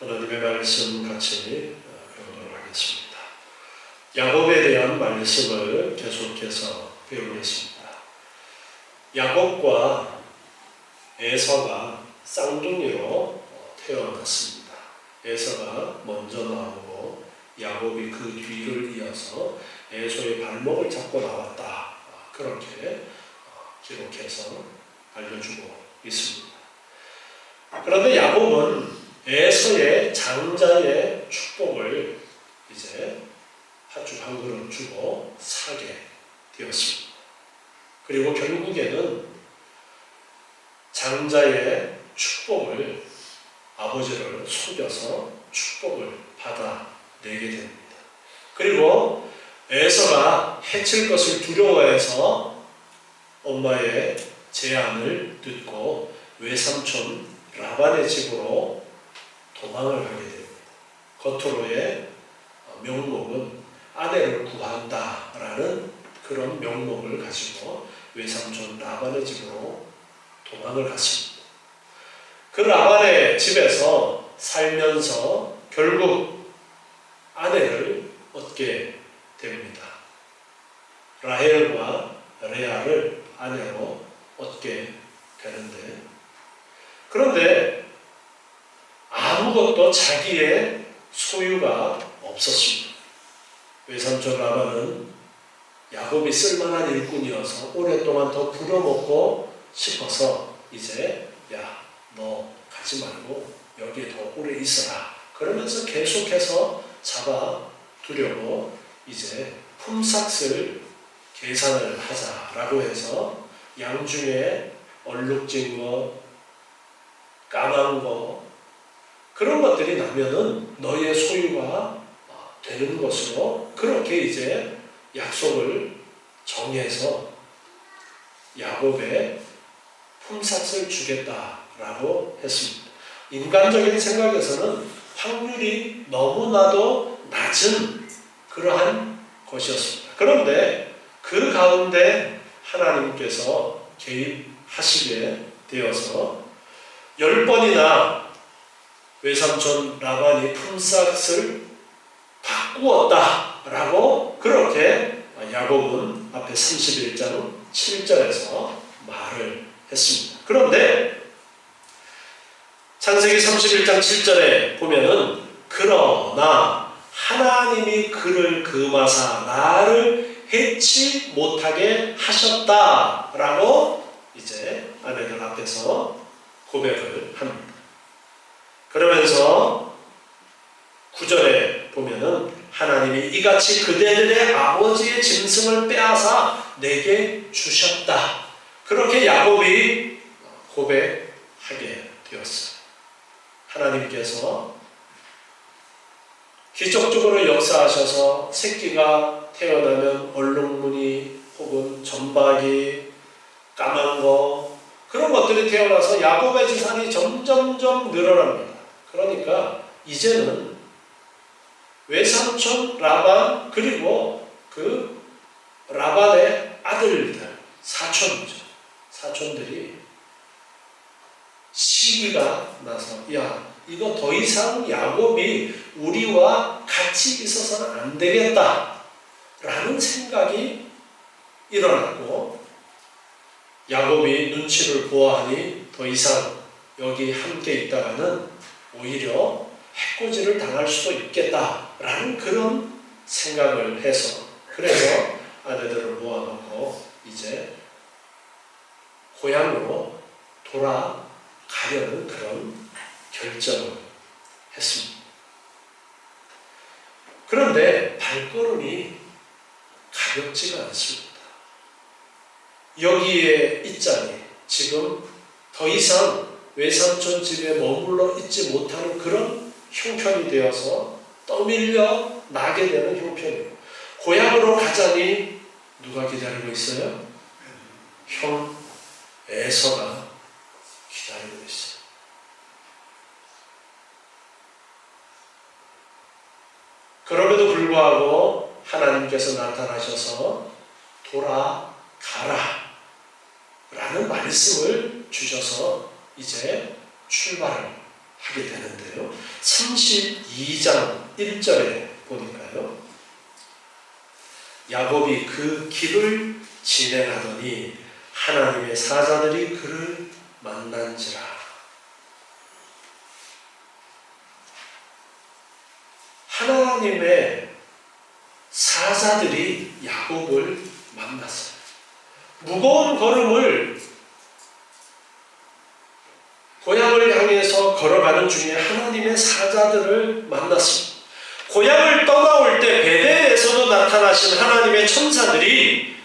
하나님의 말씀 같이 배우도록 하겠습니다. 야곱에 대한 말씀을 계속해서 배우겠습니다. 야곱과 에서가 쌍둥이로 태어났습니다. 에서가 먼저 나오고 야곱이 그 뒤를 이어서 에서의 발목을 잡고 나왔다. 그렇게 기록해서 알려주고 있습니다. 그런데 야곱은 에서의 장자의 축복을 이제 팥죽 한 그릇 주고 사게 되었습니다. 그리고 결국에는 장자의 축복을 아버지를 속여서 축복을 받아내게 됩니다. 그리고 에서가 해칠 것을 두려워해서 엄마의 제안을 듣고 외삼촌 라반의 집으로 도망을 가게 됩니다. 겉으로의 명목은 아내를 구한다라는 그런 명목을 가지고 외삼촌 라반의 집으로 도망을 갔습니다. 그 라반의 집에서 살면서 결국 아내를 얻게 됩니다. 라헬과 레아를 아내로 얻게 되는데, 그런데 아무것도 자기의 소유가 없었습니다. 외삼촌 라반은 야곱이 쓸만한 일꾼이어서 오랫동안 더 부려먹고 싶어서 이제 야, 너 가지 말고 여기에 더 오래 있어라 그러면서 계속해서 잡아두려고 이제 품삯을 계산을 하자라고 해서 양 중에 얼룩진 거, 까만 거, 그런 것들이 나면은 너의 소유가 되는 것으로 그렇게 이제 약속을 정해서 야곱의 품삯을 주겠다라고 했습니다. 인간적인 생각에서는 확률이 너무나도 낮은 그러한 것이었습니다. 그런데 그 가운데 하나님께서 개입하시게 되어서 10번이나 외삼촌 라반이 품삯을 바꾸었다라고 그렇게 야곱은 앞에 31장 7절에서 말을 했습니다. 그런데 창세기 31장 7절에 보면은 그러나 하나님이 그를 금하사 나를 해치 못하게 하셨다라고 이제 아내들 앞에서 고백을 합니다. 그러면서 9절에 보면은 하나님이 이같이 그대들의 아버지의 짐승을 빼앗아 내게 주셨다. 그렇게 야곱이 고백하게 되었어요. 하나님께서 기적적으로 역사하셔서 새끼가 태어나면 얼룩무늬 혹은 점박이, 까만 거 그런 것들이 태어나서 야곱의 재산이 점점점 늘어납니다. 그러니까 이제는 외삼촌 라반 그리고 그 라반의 아들들, 사촌들이 시기가 나서 야, 이거 더 이상 야곱이 우리와 같이 있어서는 안 되겠다 라는 생각이 일어났고, 야곱이 눈치를 보아하니 더 이상 여기 함께 있다가는 오히려 해코지를 당할 수도 있겠다라는 그런 생각을 해서, 그래서 아내들을 모아놓고 이제 고향으로 돌아가려는 그런 결정을 했습니다. 그런데 발걸음이 가볍지가 않습니다. 여기에 있자니 지금 더 이상 외삼촌 집에 머물러 있지 못하는 그런 형편이 되어서 떠밀려 나게 되는 형편이에요. 고향으로 가자니 누가 기다리고 있어요? 형 에서가 기다리고 있어요. 그럼에도 불구하고 하나님께서 나타나셔서 돌아가라 라는 말씀을 주셔서 이제 출발을 하게 되는데요. 32장 1절에 보니까요. 야곱이 그 길을 진행하더니 하나님의 사자들이 그를 만난지라. 하나님의 사자들이 야곱을 만났어요. 무거운 걸음을 고향을 향해서 걸어가는 중에 하나님의 사자들을 만났습니다. 고향을 떠나올 때 베델에서도 나타나신 하나님의 천사들이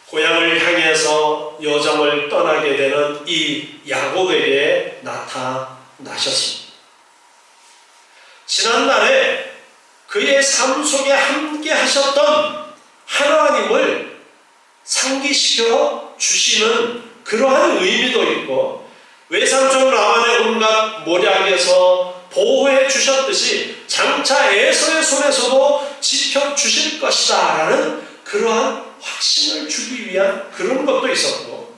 고향을 향해서 여정을 떠나게 되는 이 야곱에게 나타나셨습니다. 지난날에 그의 삶 속에 함께 하셨던 하나님을 상기시켜 주시는 그러한 의미도 있고, 외삼촌 라반의 온갖 모략에서 보호해 주셨듯이 장차 에서의 손에서도 지켜주실 것이다 라는 그러한 확신을 주기 위한 그런 것도 있었고,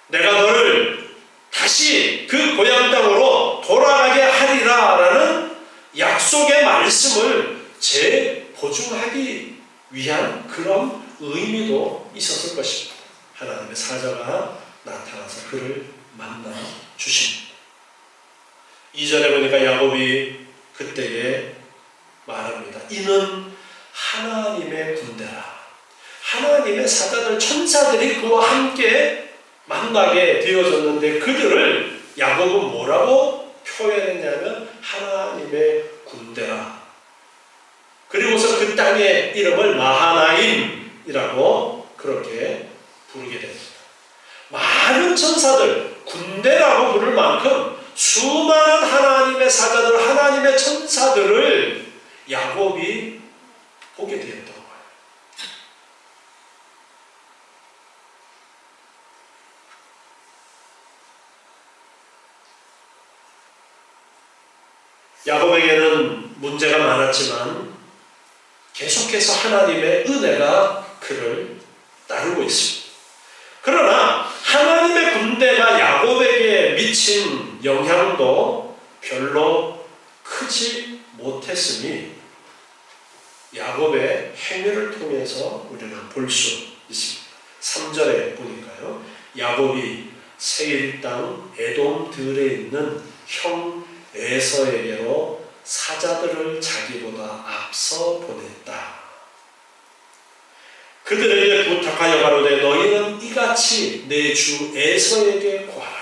내가 너를 다시 그 고향 땅으로 돌아가게 하리라 라는 약속의 말씀을 재보증하기 위한 그런 의미도 있었을 것입니다. 하나님의 사자가 나타나서 그를 만나 주십니다. 2절에 보니까 야곱이 그때에 말합니다. 이는 하나님의 군대라. 하나님의 사자들, 천사들이 그와 함께 만나게 되어졌는데 그들을 야곱은 뭐라고 표현했냐면 하나님의 군대라. 그리고서 그 땅의 이름을 마하나임이라고 그렇게 부르게 됩니다. 많은 천사들, 군대라고 부를 만큼 수많은 하나님의 사자들, 하나님의 천사들을 야곱이 보게 되었던 거예요. 야곱에게는 문제가 많았지만 계속해서 하나님의 은혜가 그를 따르고 있습니다. 그러나 하나님의 군대가 야곱에게 미친 영향도 별로 크지 못했으니 야곱의 행위를 통해서 우리는 볼 수 있습니다. 3절에 보니까요. 야곱이 세일 땅 에돔 들에 있는 형 에서에게로 사자들을 자기보다 앞서 보냈다. 그들에게 부탁하여 가로되 너희는 이같이 내 주 에서에게 구하라.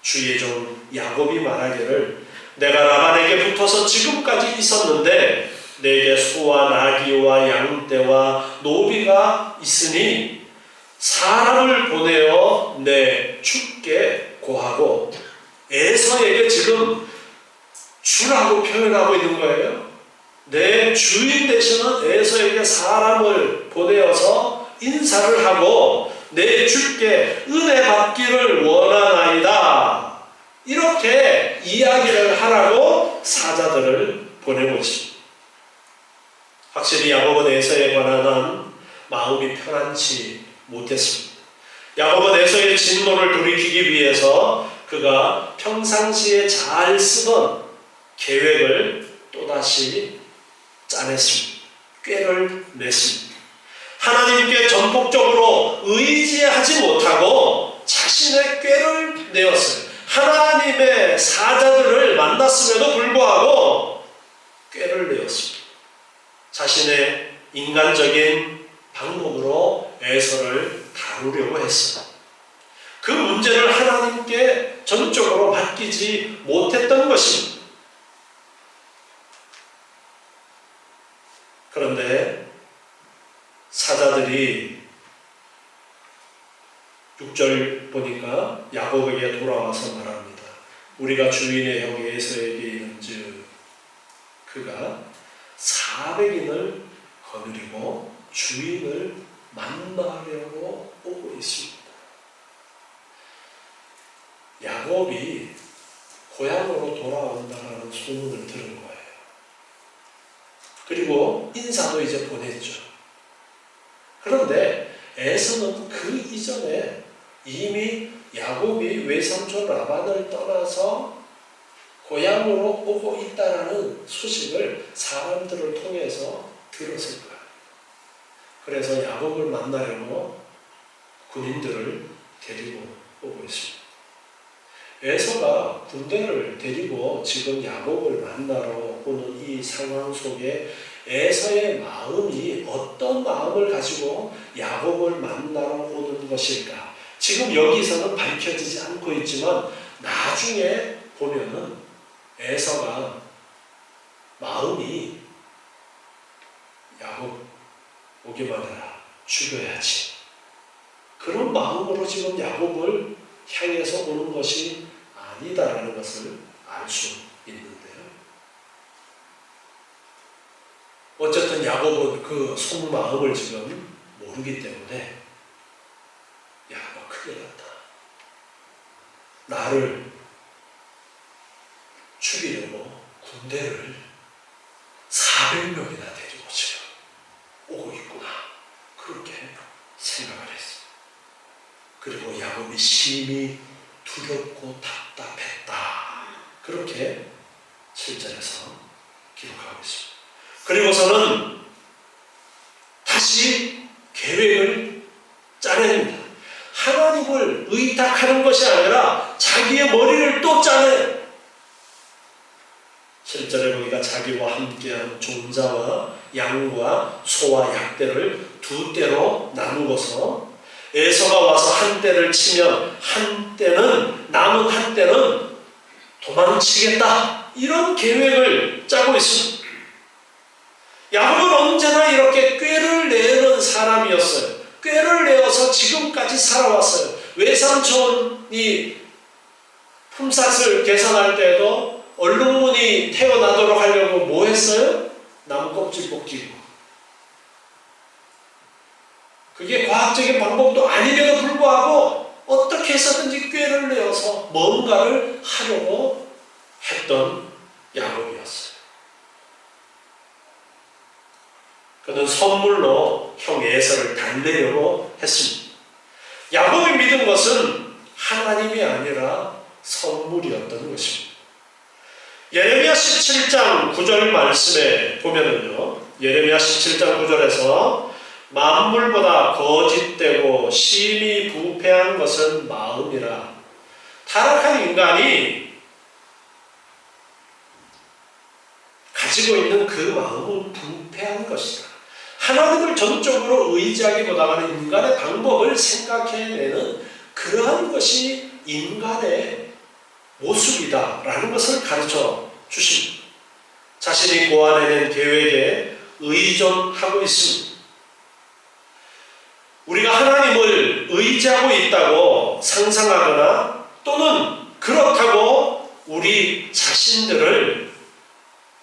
주의 종 야곱이 말하기를 내가 라반에게 붙어서 지금까지 있었는데 내게 소와 나귀와 양떼와 노비가 있으니 사람을 보내어 내 주께 고하고, 에서에게 지금 주라고 표현하고 있는 거예요. 내 주인 되시는 에서에게 사람을 보내어서 인사를 하고 내 주께 은혜 받기를 원하나이다. 이렇게 이야기를 하라고 사자들을 보내고 있습니다. 확실히 야곱은 에서에 관한 마음이 편안치 못했습니다. 야곱은 에서의 진노를 돌이키기 위해서 그가 평상시에 잘 쓰던 계획을 또다시 짜냈습니다. 꾀를 냈습니다. 하나님께 전폭적으로 의지하지 못하고 자신의 꾀를 내었어요. 하나님의 사자들을 만났음에도 불구하고 꾀를 내었습니다. 자신의 인간적인 방법으로 에서를 다루려고 했어요. 그 문제를 하나님께 전적으로 맡기지 못했던 것입니다. 그런데 사자들이 6절 보니까 야곱에게 돌아와서 말합니다. 우리가 주인의 형 에서에게 이른즉 그가 400인을 거느리고 주인을 만나려고 오고 있습니다. 야곱이 고향으로 돌아온다는 소문을 들은 거예요. 그리고 인사도 이제 보냈죠. 그런데 에서는 그 이전에 이미 야곱이 외삼촌 라반을 떠나서 고향으로 오고 있다라는 소식을 사람들을 통해서 들었을 거야. 그래서 야곱을 만나려고 군인들을 데리고 오고 있습니다. 에서가 군대를 데리고 지금 야곱을 만나러 오는 이 상황 속에 에서의 마음이 어떤 마음을 가지고 야곱을 만나러 오는 것일까? 지금 여기서는 밝혀지지 않고 있지만 나중에 보면은 에서가 마음이 야곱 오기만 해라, 죽여야지, 그런 마음으로 지금 야곱을 향해서 오는 것이 아니다라는 것을 알 수 있는데요. 어쨌든 야곱은 그 속마음을 지금 모르기 때문에 야, 너 큰일 났다. 나를 죽이려고 군대를 400명이나 데리고 지금 오고 있구나. 그렇게 생각을 했어요. 그리고 야곱이 심히 두렵고 답답했다. 그렇게 7절에서 기록하고 있습니다. 그리고서는 다시 계획을 짜냅니다. 하나님을 의탁하는 것이 아니라 자기의 머리를 또 짜내요. 7절에 보니까 자기와 함께한 종자와 양과 소와 약대를 두 떼로 나누고서 에서가 와서 한 떼를 치면 한 떼는, 남은 한 떼는 도망치겠다. 이런 계획을 짜고 있습니다. 야곱은 언제나 이렇게 꾀를 내는 사람이었어요. 꾀를 내어서 지금까지 살아왔어요. 외삼촌이 품삯을 계산할 때도 얼룩무늬 태어나도록 하려고 뭐 했어요? 나무 껍질 벗기고. 그게 과학적인 방법도 아님에도 불구하고 어떻게 해서든지 꾀를 내어서 뭔가를 하려고 했던 야곱이었어요. 그는 선물로 형 에서를 달래려고 했습니다. 야곱이 믿은 것은 하나님이 아니라 선물이었던 것입니다. 예레미야 17장 9절 말씀에 보면은요, 예레미야 17장 9절에서 만물보다 거짓되고 심히 부패한 것은 마음이라. 타락한 인간이 가지고 있는 그 마음은 부패한 것이다. 하나님을 전적으로 의지하기보다는 인간의 방법을 생각해내는 그러한 것이 인간의 모습이다라는 것을 가르쳐 주십니다. 자신이 고안해낸 계획에 의존하고 있습니다. 우리가 하나님을 의지하고 있다고 상상하거나 또는 그렇다고 우리 자신들을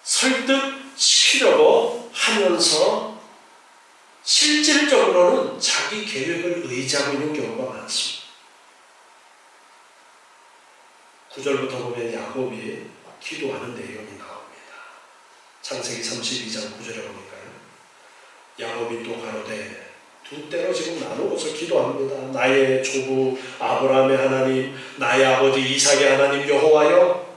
설득시키려고 하면서 실질적으로는 자기 계획을 의지하고 있는 경우가 많습니다. 9절부터 보면 야곱이 기도하는 내용이 나옵니다. 창세기 32장 9절에 보니까요, 야곱이 또 가로되 두 때로 지금 나누고서 기도합니다. 나의 조부 아브라함의 하나님, 나의 아버지 이삭의 하나님 여호와여,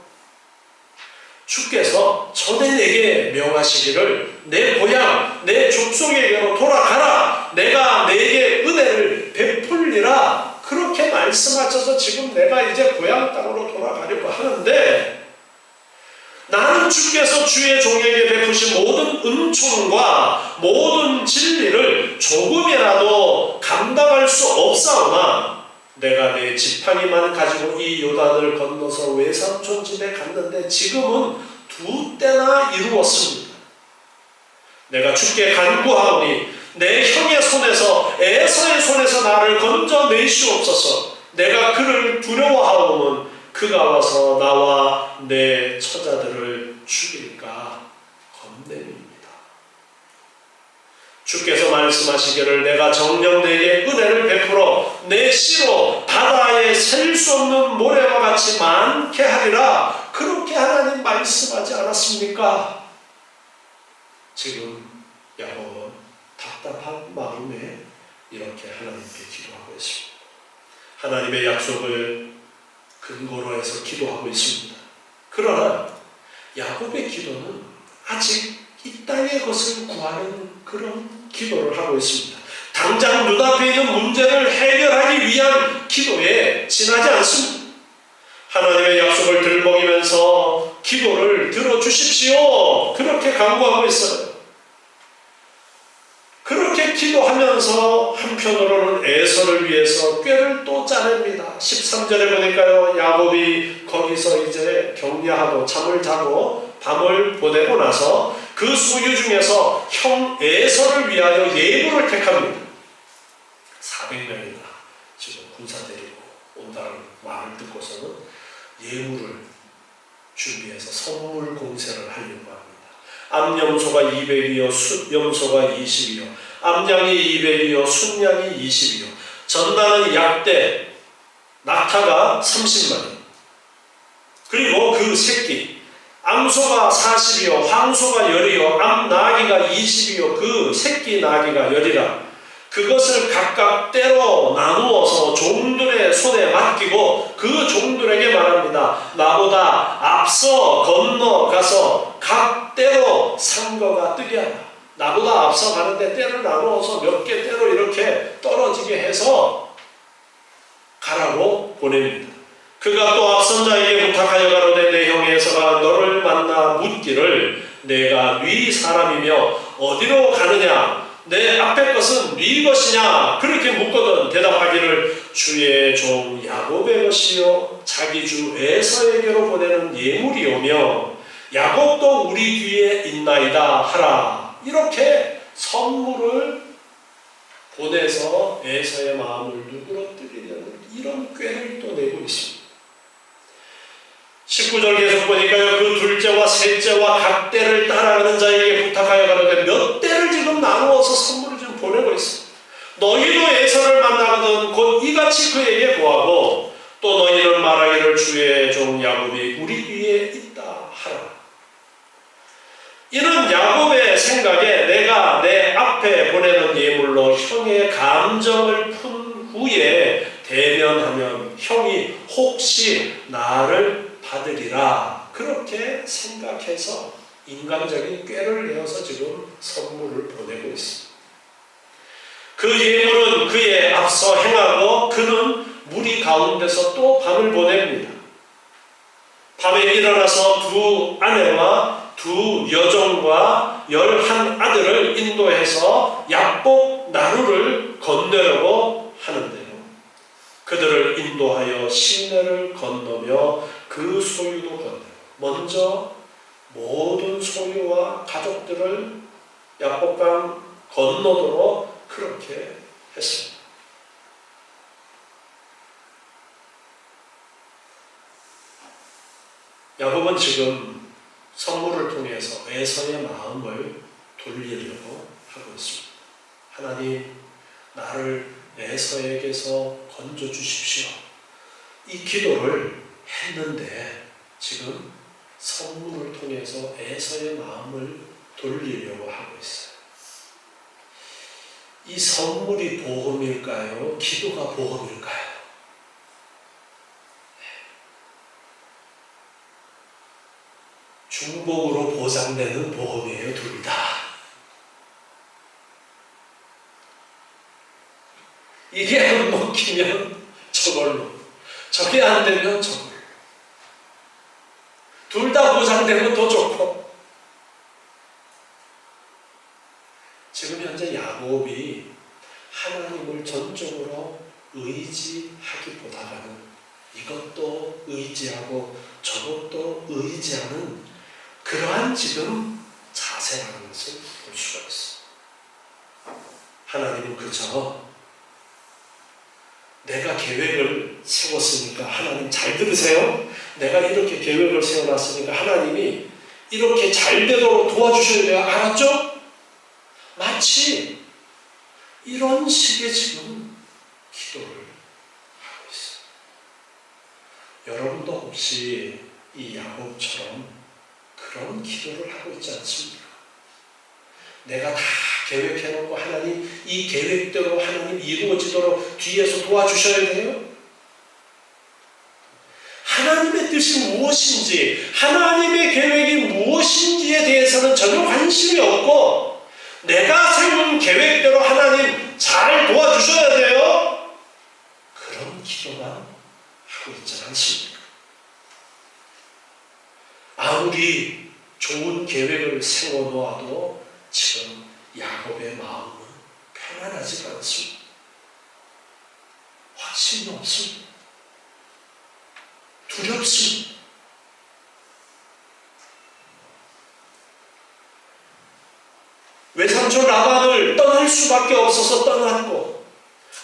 주께서 전에 내게 명하시기를 내 고향 내 족속에게로 돌아가라, 내가 내게 은혜를 베풀리라, 그렇게 말씀하셔서 지금 내가 이제 고향 땅으로 돌아가려고 하는데, 나는 주께서 주의 종에게 베푸신 모든 은총과 모든 진리를 조금이라도 감당할 수 없사오나 내가 내 지팡이만 가지고 이 요단을 건너서 외삼촌 집에 갔는데 지금은 두 때나 이루었습니다. 내가 주께 간구하오니 내 형의 손에서 에서의 손에서 나를 건져내시옵소서. 내가 그를 두려워하오면 그가 와서 나와 내 처자들을 죽일까 겁냅니다. 주께서 말씀하시기를 내가 정녕 내게 은혜를 베풀어 내 씨로 바다에 셀 수 없는 모래와 같이 많게 하리라, 그렇게 하나님 말씀하지 않았습니까? 지금 야곱은 답답한 마음에 이렇게 하나님께 기도하고 있습니다. 하나님의 약속을 근거로 해서 기도하고 있습니다. 그러나 야곱의 기도는 아직 이 땅의 것을 구하는 그런 기도를 하고 있습니다. 당장 눈앞에 있는 문제를 해결하기 위한 기도에 지나지 않습니다. 하나님의 약속을 들먹이면서 기도를 들어주십시오. 그렇게 간구하고 있어요. 그렇게 기도하면서 한편으로는 에서를 위해서 꾀를 또 짜냅니다. 13절에 보니까요, 야곱이 거기서 이제 격려하고 잠을 자고 밤을 보내고 나서 그 소유 중에서 형 에서를 위하여 예물을 택합니다. 400명이나 지금 군사 데리고 온다는 말을 듣고서는 예물을 준비해서 선물 공세를 하려고 합니다. 암염소가 200이요 숫염소가 20이요 암양이 200이요 순양이 20이요 전나는 약대 낙타가 30마리 그리고 그 새끼 암소가 40이요 황소가 10이요 암나귀가 20이요 그 새끼 나귀가 10이라 그것을 각각 때로 나누어서 종들의 손에 맡기고 그 종들에게 말합니다. 나보다 앞서 건너가서 각 때로 산 거가 뜨게 하라. 나보다 앞서 가는데 때를 나누어서 몇 개 때로 이렇게 떨어지게 해서 가라고 보냅니다. 그가 또 앞선 자에게 부탁하여 가로되 내 형 에서가 너를 만나 묻기를 내가 네 사람이며 어디로 가느냐 내 앞에 것은 네 것이냐 그렇게 묻거든 대답하기를 주의 종 야곱의 것이요 자기 주 에서에게로 보내는 예물이오며 야곱도 우리 뒤에 있나이다 하라. 이렇게 선물을 보내서 에서의 마음을 누그러뜨리려는 이런 꾀를 또 내고 있습니다. 19절 계속 보니까요, 그 둘째와 셋째와 각 때를 따라가는 자에게 부탁하여 가는데 몇 때를 지금 나누어서 선물을 지금 보내고 있습니다. 너희도 에서를 만나거든 곧 이같이 그에게 구하고 또 너희는 말하기를 주의 종 야곱이 우리 위에 있다 하라. 이는 야곱의 생각에 내가 내 앞에 보내는 예물로 형의 감정을 푼 후에 대면하면 형이 혹시 나를 받으리라 그렇게 생각해서 인간적인 꾀를 내어서 지금 선물을 보내고 있습니다. 그 예물은 그의 앞서 행하고 그는 무리 가운데서 또 밤을 보냅니다. 밤에 일어나서 두 아내와 두 여종과 11 아들을 인도해서 약복 나루를 건너려고 하는데요. 그들을 인도하여 시내를 건너며 그 소유도 건너요. 먼저 모든 소유와 가족들을 약복강 건너도록 그렇게 했습니다. 야곱은 지금 선물을 통해서 에서의 마음을 돌리려고 하고 있습니다. 하나님, 나를 에서에게서 건져주십시오. 이 기도를 했는데 지금 선물을 통해서 에서의 마음을 돌리려고 하고 있어요. 이 선물이 보험일까요? 기도가 보험일까요? 중복으로 보장되는 보험이에요, 둘 다. 이게 안 먹히면 저걸로, 저게 안 되면 저걸로. 둘 다 보장되면 더 좋고. 지금 현재 야곱이 하나님을 전적으로 의지하기보다는 이것도 의지하고 저것도 의지하는 그러한 지금 자세라는 것을 볼 수가 있어요. 하나님은 그저 내가 계획을 세웠으니까 하나님 잘 들으세요. 내가 이렇게 계획을 세워놨으니까 하나님이 이렇게 잘 되도록 도와주셔야 돼요. 알았죠? 마치 이런 식의 지금 기도를 하고 있어요. 여러분도 혹시 이 야곱처럼 그런 기도를 하고 있지 않습니까? 내가 다 계획해놓고 하나님 이 계획대로 하나님 이루어지도록 뒤에서 도와주셔야 돼요. 하나님의 뜻이 무엇인지, 하나님의 계획이 무엇인지에 대해서는 전혀 관심이 없고 내가 세운 계획대로 하나님 잘 도와주셔야 돼요, 그런 기도만 하고 있지 않습니까? 아무리 좋은 계획을 세워놓아도 지금 야곱의 마음은 편안하지가 않습니다. 확신이 없습니다. 두렵습니다. 외삼촌 라반을 떠날 수밖에 없어서 떠났고,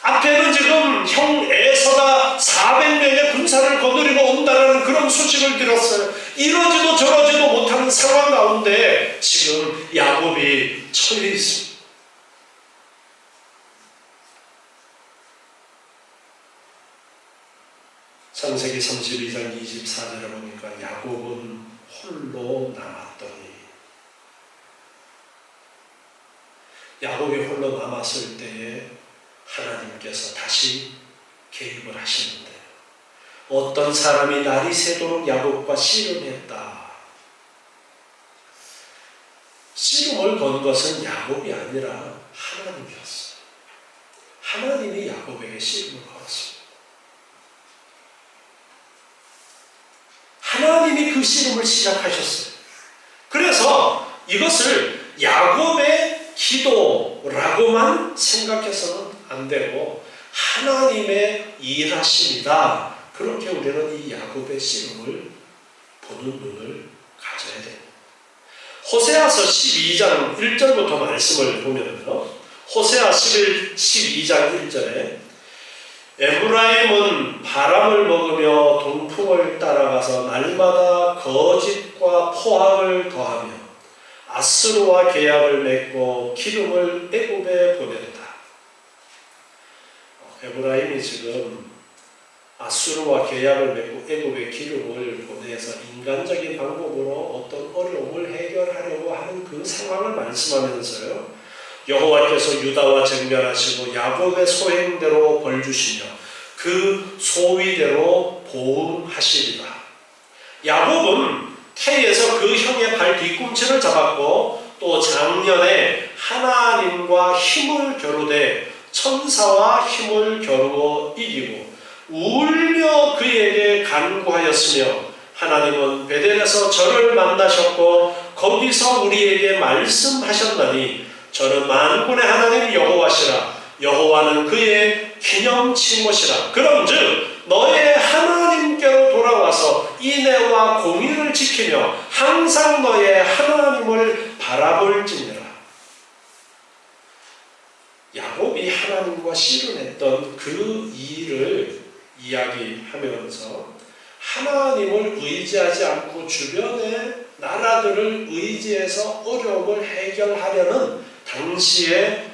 앞에는 지금 형 에서가 400명의 군사를 거느리고 온다는 그런 소식을 들었어요. 이러지도 저러지도 못하는 상황 가운데 지금 야곱이 처해 있습니다. 창세기 32장 24절에 보니까 야곱은 홀로 남았더니, 야곱이 홀로 남았을 때에 하나님께서 다시 개입을 하시는데요. 어떤 사람이 날이 새도록 야곱과 씨름했다. 씨름을 건 것은 야곱이 아니라 하나님이었어요. 하나님이 야곱에게 씨름을 걸었습니다. 하나님이 그 씨름을 시작하셨어요. 그래서 이것을 야곱의 기도라고만 생각해서는 안 되고 하나님의 일하심이다, 그렇게 우리는 이 야곱의 씨름을 보는 눈을 가져야 됩니다. 호세아서 12장 1절부터 말씀을 보면요, 호세아 12장 1절에 에브라임은 바람을 먹으며 동풍을 따라가서 날마다 거짓과 포악을 더하며 아수르와 계약을 맺고 기름을 애굽에 보낸다. 에브라임이 지금 아수르와 계약을 맺고 애굽에 기름을 보내서 인간적인 방법으로 어떤 어려움을 해결하려고 하는 그 상황을 말씀하면서요, 여호와께서 유다와 쟁멸하시고 야곱의 소행대로 벌주시며 그 소위대로 보응하시리라. 야곱은 태에서 그 형의 발 뒤꿈치를 잡았고, 또 작년에 하나님과 힘을 겨루되 천사와 힘을 겨루어 이기고 울며 그에게 간구하였으며, 하나님은 베델에서 저를 만나셨고 거기서 우리에게 말씀하셨나니 저는 만군의 하나님 여호와시라. 여호와는 그의 기념치못이라. 그런즉 너의 하나님께로 돌아와서 인애와 공의를 지키며 항상 너의 하나님을 바라볼지니라. 야곱이 하나님과 씨름했던 그 일을 이야기하면서 하나님을 의지하지 않고 주변의 나라들을 의지해서 어려움을 해결하려는 당시에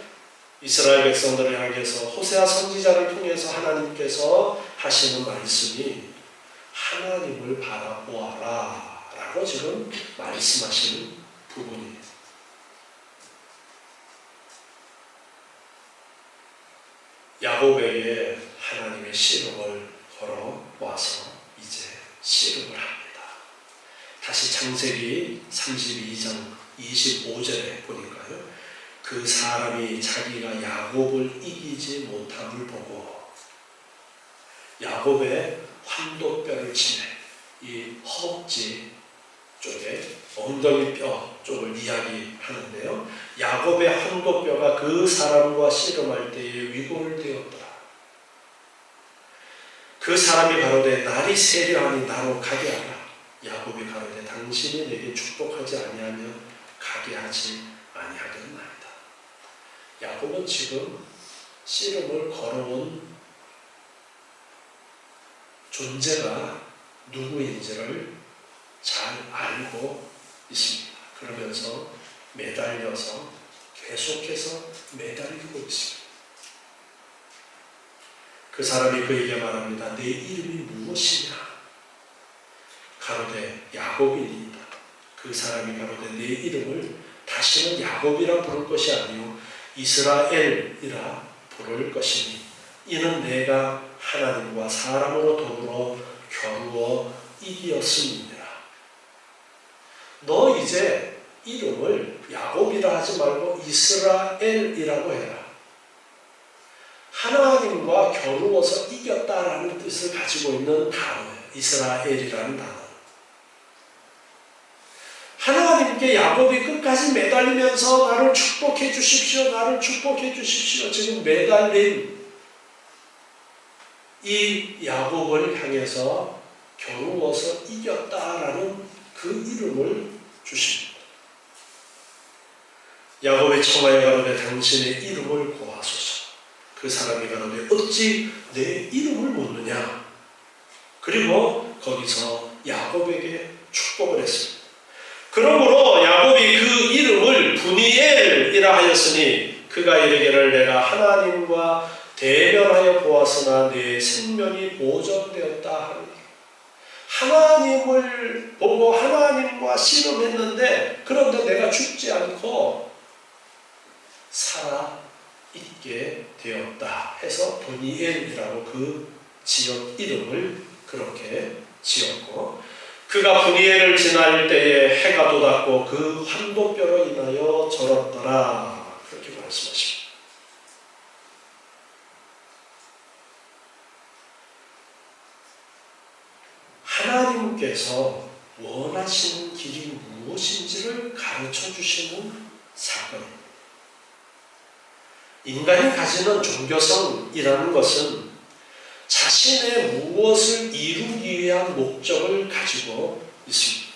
이스라엘 백성들을 향해서 호세아 선지자를 통해서 하나님께서 하시는 말씀이 하나님을 바라보아라 라고 지금 말씀하시는 부분입니다. 야곱에게 하나님의 씨름을 걸어와서 이제 씨름을 합니다. 다시 창세기 32장 25절에 보니까요, 그 사람이 자기가 야곱을 이기지 못함을 보고 야곱의 환도뼈를 치네, 이 허벅지 쪽에 엉덩이 뼈 쪽을 이야기하는데요, 야곱의 환도뼈가 그 사람과 씨름할 때에 위골을 되었더라. 그 사람이 가로되 날이 세려하니 나로 가게 하라. 야곱이 가로되 당신이 내게 축복하지 아니하면 가게 하지 아니하겠나이다. 야곱은 지금 씨름을 걸어온 존재가 누구인지를 잘 알고 있습니다. 그러면서 매달려서 계속해서 매달리고 있습니다. 그 사람이 그에게 말합니다. 내 이름이 무엇이냐? 가로되 야곱이니이다. 그 사람이 가로되 내 이름을 다시는 야곱이라 부를 것이 아니요 이스라엘이라 부를 것이니 이는 내가 하나님과 사람으로 더불어 겨루어 이기었음이니라. 너 이제 이름을 야곱이라 하지 말고 이스라엘이라고 해라. 하나님과 겨루어서 이겼다라는 뜻을 가지고 있는 단어예요. 이스라엘이라는 단어. 하나님께 야곱이 끝까지 매달리면서 나를 축복해 주십시오. 나를 축복해 주십시오. 지금 매달린 이 야곱을 향해서 겨루어서 이겼다라는 그 이름을 주십니다. 야곱이 청하여 가로되 당신의 이름을 고하소서. 그 사람이 가로되 어찌 내 이름을 묻느냐. 그리고 거기서 야곱에게 축복을 했습니다. 그러므로 야곱이 그 이름을 브니엘이라 하였으니 그가 이르기를 내가 하나님과 대면하여 보았으나 내 생명이 보존되었다 하니. 하나님을 보고 하나님과 씨름했는데 그런데 내가 죽지 않고 살아있게 되었다 해서 브니엘이라고 그 지역 이름을 그렇게 지었고, 그가 브니엘을 지날 때에 해가 돋았고 그 환도뼈로 인하여 절었더라 그렇게 말씀하십니다. 하나님께서 원하시는 길이 무엇인지를 가르쳐 주시는 사건입니다. 인간이 가지는 종교성이라는 것은 자신의 무엇을 이루기 위한 목적을 가지고 있습니다.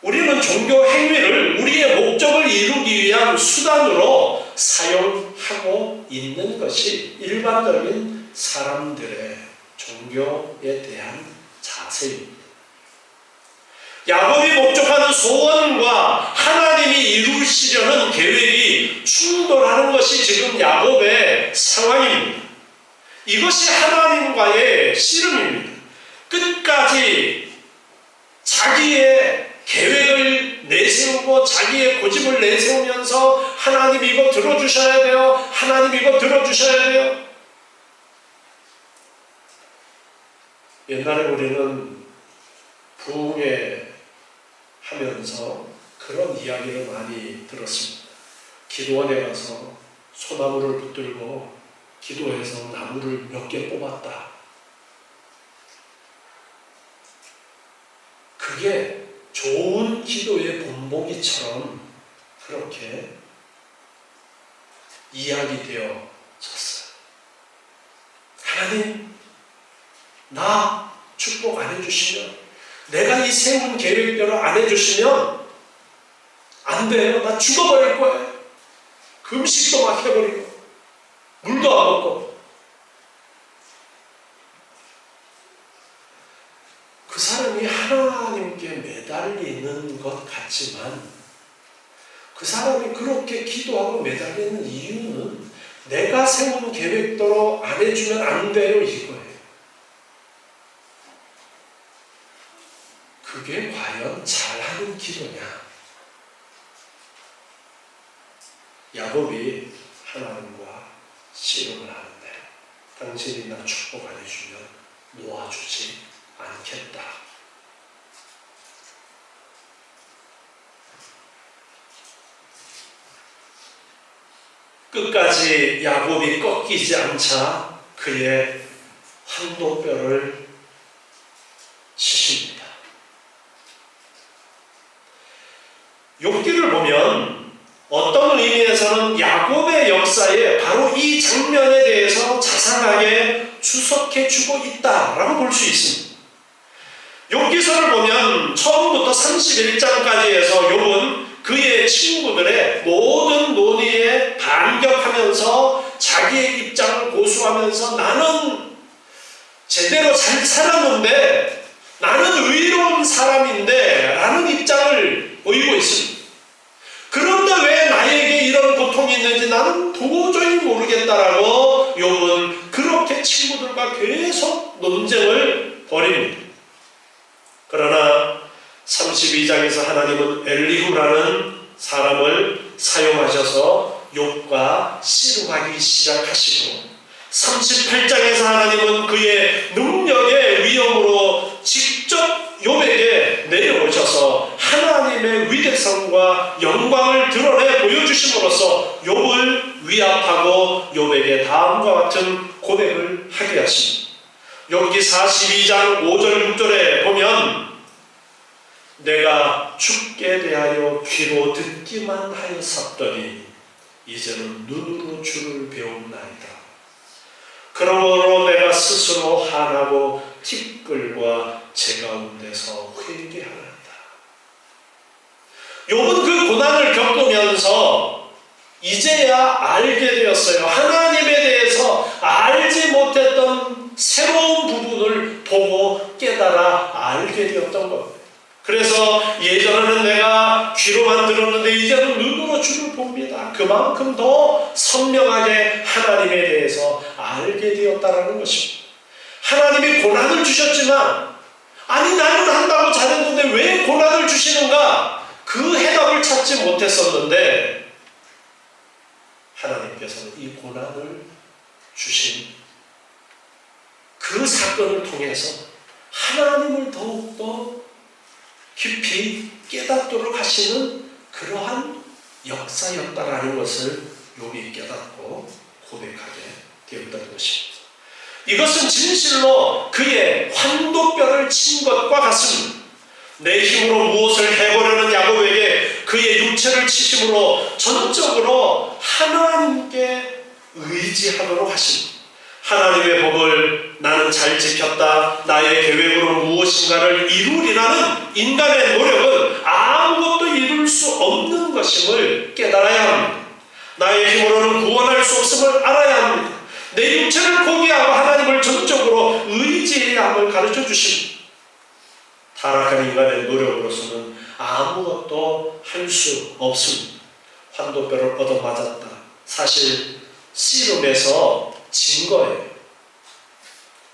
우리는 종교 행위를 우리의 목적을 이루기 위한 수단으로 사용하고 있는 것이 일반적인 사람들의 종교에 대한 자세입니다. 야곱이 목적하는 소원과 하나님이 이루시려는 계획이 충돌하는 것이 지금 야곱의 상황입니다. 이것이 하나님과의 씨름입니다. 끝까지 자기의 계획을 내세우고 자기의 고집을 내세우면서 하나님 이거 들어주셔야 돼요. 하나님 이거 들어주셔야 돼요. 옛날에 우리는 부흥회 하면서 그런 이야기를 많이 들었습니다. 기도원에 가서 소나무를 붙들고 기도해서 나무를 몇 개 뽑았다. 그게 좋은 기도의 본보기처럼 그렇게 이야기되어졌어요. 하나님, 나 축복 안 해주시면, 내가 이 세운 계획대로 안 해주시면 안 돼요. 나 죽어버릴 거예요. 금식도 막 해버리고 물도 안 먹고. 그 사람이 하나님께 매달리는 것 같지만 그 사람이 그렇게 기도하고 매달리는 이유는 내가 세운 계획대로 안 해주면 안 돼요 이거예요. 그게 과연 잘하는 기도냐? 야곱이 하나님과 씨름을 하는데 당신이 나 축복 안 해주면 놓아주지 않겠다. 끝까지 야곱이 꺾이지 않자 그의 환도뼈를 치십니다. 욥기를 보면 어떤 의미에서는 야곱의 역사에 바로 이 장면에 대해서 자상하게 추석해주고 있다라고 볼 수 있습니다. 욥기서를 보면 처음부터 31장까지 해서 욥은 그의 친구들의 모든 논의에 반격하면서 자기의 입장을 고수하면서 나는 제대로 잘 살았는데, 나는 의로운 사람인데 라는 입장을 보이고 있습니다. 그런데 왜 나에게 이런 고통이 있는지 나는 도저히 모르겠다라고 욥은 그렇게 친구들과 계속 논쟁을 벌입니다. 그러나 32장에서 하나님은 엘리후라는 사람을 사용하셔서 욥과 씨름하기 시작하시고 38장에서 하나님은 그의 능력의 위엄으로 직접 욥에게 내려오셔서 豐盛과 영광을 드러내 보여주심으로써 욥을 위압하고 욥에게 다음과 같은 고백을 하게 하십니다. 욥기 42장 5절 6절에 보면 내가 주께 대하여 귀로 듣기만 하였었더니 이제는 눈으로 주를 배움나이다. 그러므로 내가 스스로 한하고 티끌과 제 가운데서 회개하나이다. 욥은 그 고난을 겪으면서 이제야 알게 되었어요. 하나님에 대해서 알지 못했던 새로운 부분을 보고 깨달아 알게 되었던 겁니다. 그래서 예전에는 내가 귀로만 들었는데 이제는 눈으로 주를 봅니다. 그만큼 더 선명하게 하나님에 대해서 알게 되었다는 것입니다. 하나님이 고난을 주셨지만 아니 나는 한다고 잘했는데 왜 고난을 주시는가? 그 해답을 찾지 못했었는데 하나님께서는 이 고난을 주신 그 사건을 통해서 하나님을 더욱더 깊이 깨닫도록 하시는 그러한 역사였다라는 것을 욥이 깨닫고 고백하게 되었다는 것입니다. 이것은 진실로 그의 환도뼈를 친 것과 같습니다. 내 힘으로 무엇을 해보려는 야곱에게 그의 육체를 치심으로 전적으로 하나님께 의지하도록 하십니다. 하나님의 법을 나는 잘 지켰다, 나의 계획으로 무엇인가를 이루리라는 인간의 노력은 아무것도 이룰 수 없는 것임을 깨달아야 합니다. 나의 힘으로는 구원할 수 없음을 알아야 합니다. 내 육체를 포기하고 하나님을 전적으로 의지해야 함을 가르쳐 주십니다. 타락한 인간의 노력으로서는 아무것도 할 수 없습니다. 환도뼈를 얻어맞았다. 사실 씨름에서 진 거예요.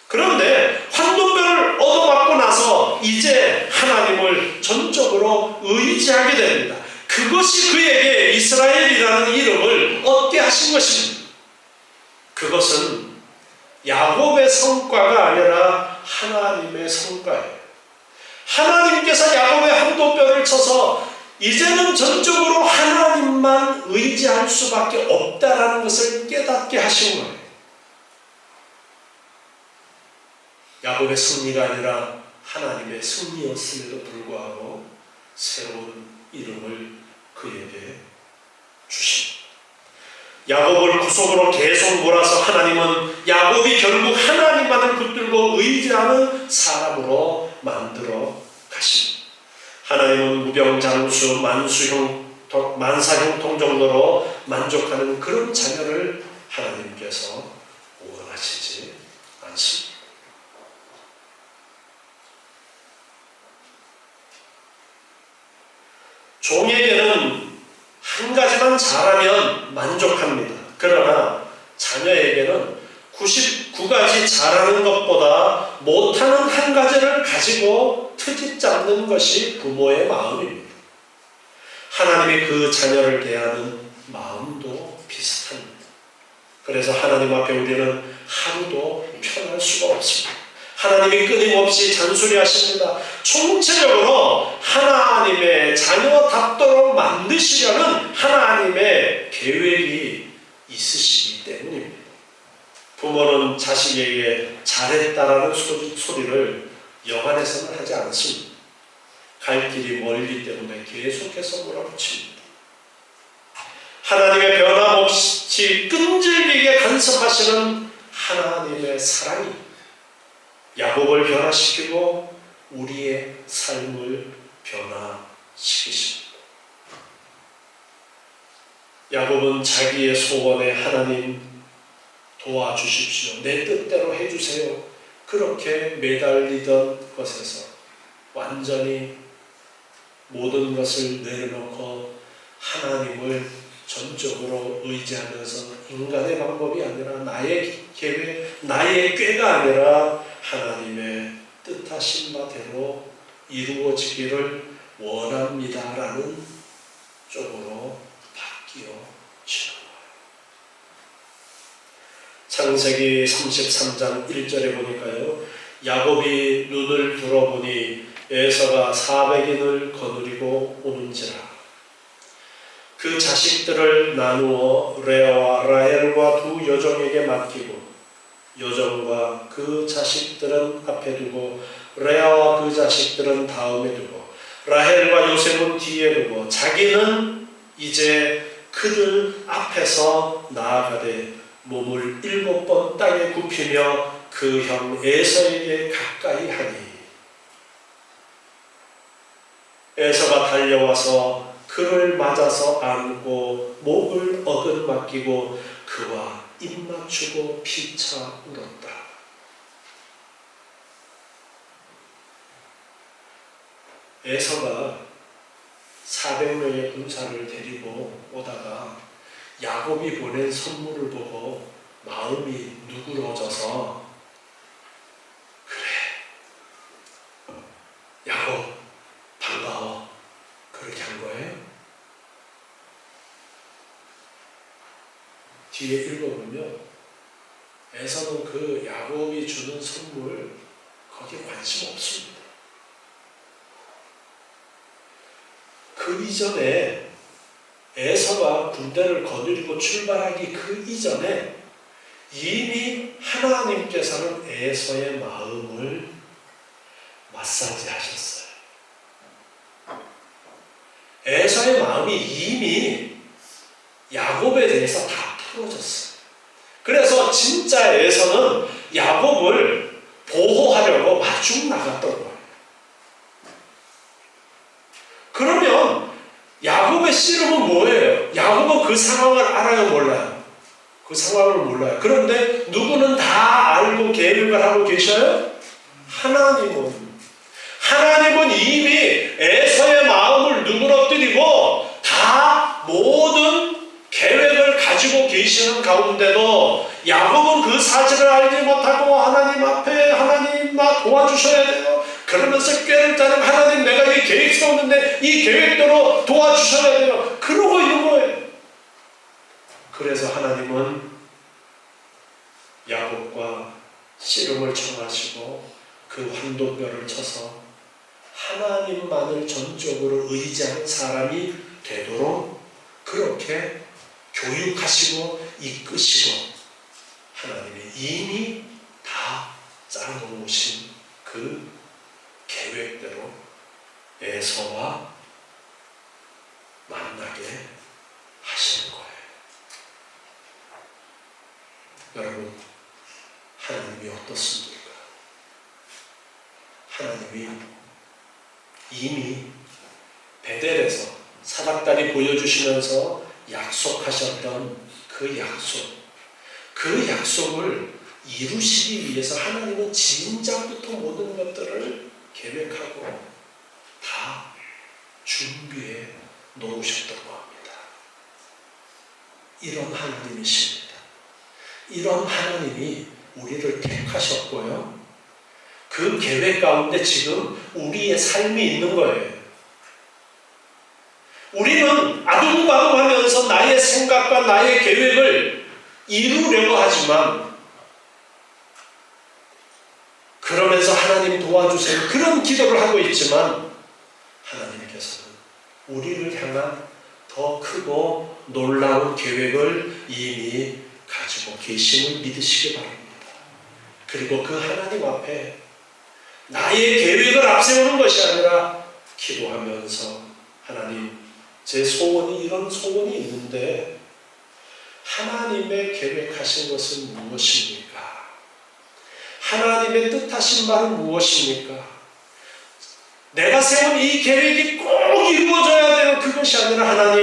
그런데 환도뼈를 얻어맞고 나서 이제 하나님을 전적으로 의지하게 됩니다. 그것이 그에게 이스라엘이라는 이름을 얻게 하신 것입니다. 그것은 야곱의 성과가 아니라 하나님의 성과예요. 하나님께서 야곱의 환도뼈를 쳐서 이제는 전적으로 하나님만 의지할 수밖에 없다라는 것을 깨닫게 하신 거예요. 야곱의 승리가 아니라 하나님의 승리였음에도 불구하고 새로운 이름을 그에게 주십니다. 야곱을 구속으로 계속 몰아서 하나님은 야곱이 결국 하나님만을 붙들고 의지하는 사람으로 만들어 가십니다. 하나님은 무병장수 만사형통 정도로 만족하는 그런 자녀를 하나님께서 원하시지 않습니다. 종에게는 한 가지만 잘하면 만족합니다. 그러나 자녀에게는 99가지 잘하는 것보다 못하는 한 가지를 가지고 트집 잡는 것이 부모의 마음입니다. 하나님이 그 자녀를 대하는 마음도 비슷합니다. 그래서 하나님 앞에 우리는 하루도 편할 수가 없습니다. 하나님이 끊임없이 잔소리하십니다. 총체적으로 하나님의 자녀답도록 만드시려는 하나님의 계획이 있으시기 때문입니다. 부모는 자식에게 잘했다라는 소리를 영안에서는 하지 않습니다. 갈 길이 멀기 때문에 계속해서 몰아붙입니다. 하나님의 변함없이 끈질기게 간섭하시는 하나님의 사랑이 야곱을 변화시키고 우리의 삶을 변화시키십니다. 야곱은 자기의 소원에 하나님 도와주십시오. 내 뜻대로 해주세요. 그렇게 매달리던 것에서 완전히 모든 것을 내려놓고 하나님을 전적으로 의지하면서 인간의 방법이 아니라 나의 계획, 나의 꾀가 아니라 하나님의 뜻하신 바대로 이루어지기를 원합니다라는 쪽으로 바뀌어지는 거예요. 창세기 33장 1절에 보니까요, 야곱이 눈을 들어보니 에서가 400인을 거느리고 오는지라. 그 자식들을 나누어 레아와 라헬과 두 여종에게 맡기고 여종과 그 자식들은 앞에 두고 레아와 그 자식들은 다음에 두고 라헬과 요셉은 뒤에 두고 자기는 이제 그들 앞에서 나아가되 몸을 7번 땅에 굽히며 그 형 에서에게 가까이 하니 에서가 달려와서 그를 맞아서 안고 목을 어긋맞기고 그와 입맞추고 피차 울었다. 에서가 400명의 군사를 데리고 오다가 야곱이 보낸 선물을 보고 마음이 누그러져서 그래 야곱 반가워 그렇게 한 거예요. 뒤에 읽어보면 에서는 그 야곱이 주는 선물 거기에 관심 없습니다. 그 이전에 에서가 군대를 거느리고 출발하기 그 이전에 이미 하나님께서는 에서의 마음을 마사지 하셨어요. 에서의 마음이 이미 야곱에 대해서 다 풀어졌어요. 그래서 진짜 에서는 야곱을 보호하려고 마중 나갔던 거예요. 그러면 야곱의 씨름은 뭐예요? 야곱은 그 상황을 알아요, 몰라요? 그 상황을 몰라요. 그런데 누구는 다 알고 계획을 하고 계셔요? 하나님은 이미 에서의 마음을 누그러뜨리고 다 모든 계획을 가지고 계시는 가운데도 야곱은 그 사실을 알지 못하고 하나님 앞에 하나님 나 도와주셔야 돼요. 그러면서 꾀를 짜는 하나님 내가 이 계획 세웠는데 이 계획대로 도와주셔야 돼요. 그러고 있는 거예요. 그래서 하나님은 야곱과 씨름을 청하시고 그 환도뼈를 쳐서 하나님만을 전적으로 의지하는 사람이 되도록 그렇게 교육하시고 이끄시고 하나님이 이미 다 짜놓으신 그 계획대로 에서와 만나게 하시는 거예요. 여러분, 하나님이 어떻습니까? 하나님이 이미 베델에서 사닥다리 보여주시면서 약속하셨던 그 약속을 이루시기 위해서 하나님은 진작부터 모든 것들을 계획하고 다 준비해 놓으셨던 겁니다. 이런 하나님이십니다. 이런 하나님이 우리를 택하셨고요. 그 계획 가운데 지금 우리의 삶이 있는 거예요. 우리는 아둥바둥하면서 나의 생각과 나의 계획을 이루려고 하지만 그러면서 하나님 도와주세요 그런 기도를 하고 있지만 하나님께서는 우리를 향한 더 크고 놀라운 계획을 이미 가지고 계심을 믿으시기 바랍니다. 그리고 그 하나님 앞에 나의 계획을 앞세우는 것이 아니라 기도하면서 하나님 제 소원이 이런 소원이 있는데 하나님의 계획하신 것은 무엇입니까? 하나님의 뜻하신 말은 무엇입니까? 내가 세운 이 계획이 꼭 이루어져야 돼요. 그것이 아니라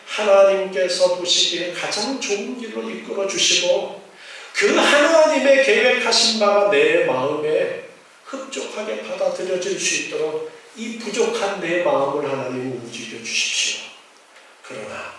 하나님께서 보시기에 가장 좋은 길로 이끌어 주시고 그 하나님의 계획하신 바가 내 마음에 흡족하게 받아들여질 수 있도록 이 부족한 내 마음을 하나님 움직여 주십시오. 그러나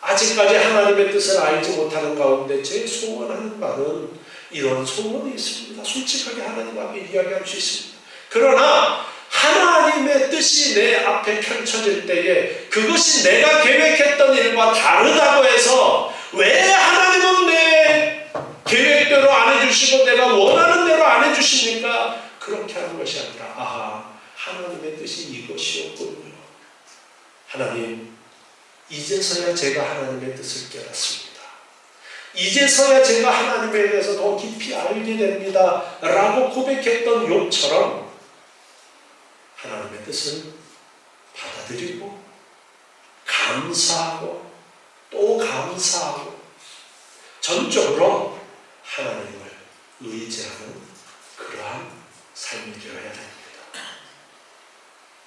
아직까지 하나님의 뜻을 알지 못하는 가운데 제 소원하는 바는 이런 소원이 있습니다. 솔직하게 하나님 앞에 이야기할 수 있습니다. 그러나 하나님의 뜻이 내 앞에 펼쳐질 때에 그것이 내가 계획했던 일과 다르다고 해서 왜 하나님은 내 계획대로 안 해주시고 내가 원하는 대로 안 해주십니까? 그렇게 하는 것이 아니라 하나님의 뜻이 이것이었군요. 하나님 이제서야 제가 하나님의 뜻을 깨닫습니다. 이제서야 제가 하나님에 대해서 더 깊이 알게 됩니다. 라고 고백했던 욥처럼 하나님의 뜻을 받아들이고 감사하고 또 감사하고 전적으로 하나님을 의지하는 그러한 삶이 되어야 됩니다.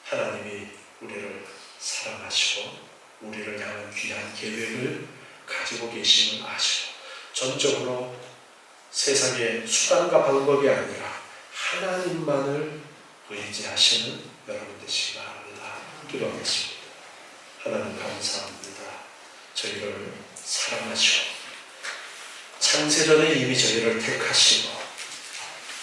하나님이 우리를 사랑하시고 우리를 향한 귀한 계획을 가지고 계심을 아시고 전적으로 세상의 수단과 방법이 아니라 하나님만을 의지하시는 여러분 되시기 바랍니다. 기도하겠습니다. 하나님 감사합니다. 저희를 사랑하시고 창세전에 이미 저희를 택하시고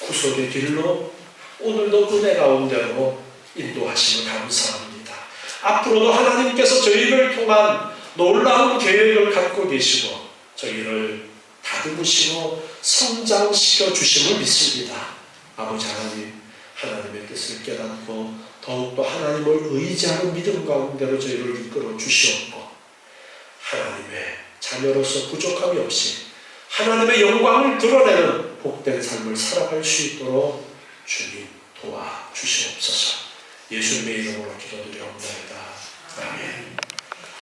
구속의 길로 오늘도 은혜 가운데로 인도하심을 감사합니다. 앞으로도 하나님께서 저희를 통한 놀라운 계획을 갖고 계시고 저희를 다듬으시고 성장시켜 주심을 믿습니다. 아버지 하나님, 하나님의 뜻을 깨닫고 더욱더 하나님을 의지하는 믿음 가운데로 저희를 이끌어 주시옵고 하나님의 자녀로서 부족함이 없이 하나님의 영광을 드러내는 복된 삶을 살아갈 수 있도록 주님 도와주시옵소서. 예수님의 이름으로 기도드려옵나이다. 아멘.